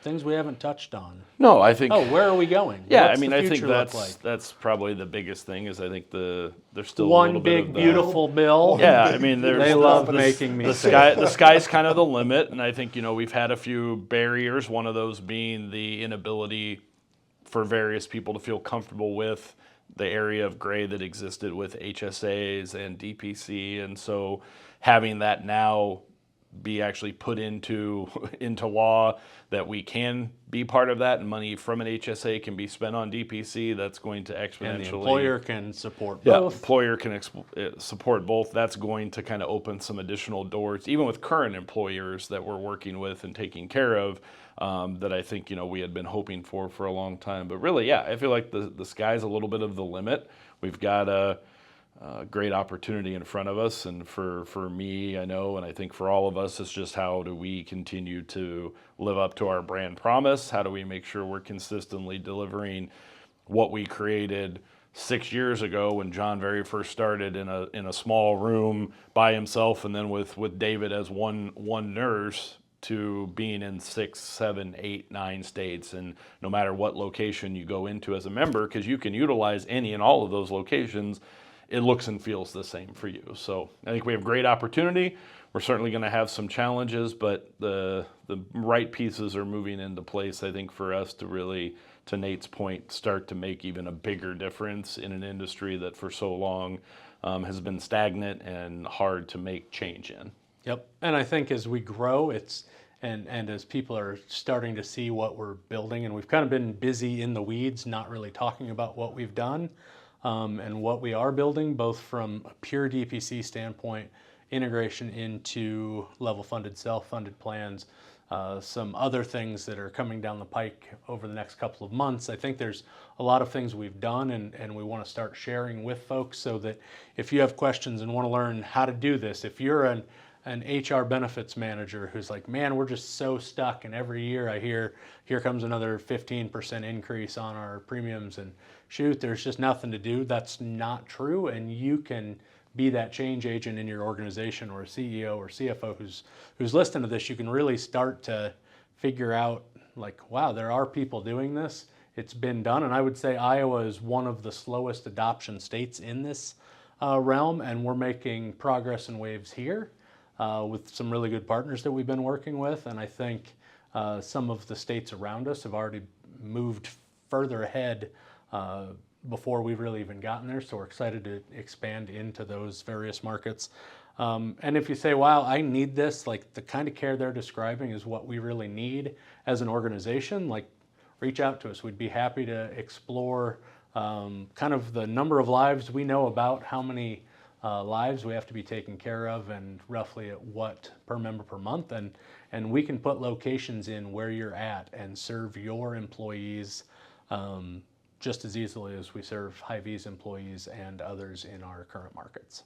Things we haven't touched on. No, I think. Oh, where are we going? Yeah, What's I mean, the I think future look like? that's probably the biggest thing. Is I think there's still a One little bit big of the, beautiful bill. Yeah, I mean, there's They the, love the, making me the say sky. it. The sky's kind of the limit, and I think we've had a few barriers. One of those being the inability for various people to feel comfortable with the area of gray that existed with HSAs and DPC, and so having that now be actually put into law that we can be part of that, and money from an HSA can be spent on DPC. That's going to exponentially. And the employer can support Yeah, both. employer can support both. That's going to kind of open some additional doors, even with current employers that we're working with and taking care of. That I think we had been hoping for a long time. But really, yeah, I feel like the sky's a little bit of the limit. We've got a great opportunity in front of us, and for me, I know, and I think for all of us, it's just how do we continue to live up to our brand promise? How do we make sure we're consistently delivering what we created 6 years ago when John very first started in a small room by himself, and then with David as one nurse, to being in 6, 7, 8, 9 states, and no matter what location you go into as a member, because you can utilize any and all of those locations, it looks and feels the same for you. So I think we have great opportunity. We're certainly going to have some challenges, but the right pieces are moving into place, I think, for us to really, to Nate's point, start to make even a bigger difference in an industry that for so long has been stagnant and hard to make change in. Yep. And I think as we grow, and as people are starting to see what we're building, and we've kind of been busy in the weeds, not really talking about what we've done and what we are building, both from a pure DPC standpoint, integration into level funded, self-funded plans, some other things that are coming down the pike over the next couple of months. I think there's a lot of things we've done, and we want to start sharing with folks so that if you have questions and want to learn how to do this, if you're an HR benefits manager who's like, man, we're just so stuck, and every year I hear, here comes another 15% increase on our premiums, and shoot, there's just nothing to do. That's not true, and you can be that change agent in your organization, or a CEO or CFO who's listening to this. You can really start to figure out, like, wow, there are people doing this. It's been done, and I would say Iowa is one of the slowest adoption states in this realm, and we're making progress in waves here. With some really good partners that we've been working with, and I think some of the states around us have already moved further ahead before we've really even gotten there, so we're excited to expand into those various markets. And if you say, wow, I need this, like the kind of care they're describing is what we really need as an organization, like reach out to us. We'd be happy to explore kind of the number of lives we know about, how many lives we have to be taken care of, and roughly at what per member per month, and we can put locations in where you're at and serve your employees just as easily as we serve Hy-Vee's employees and others in our current markets.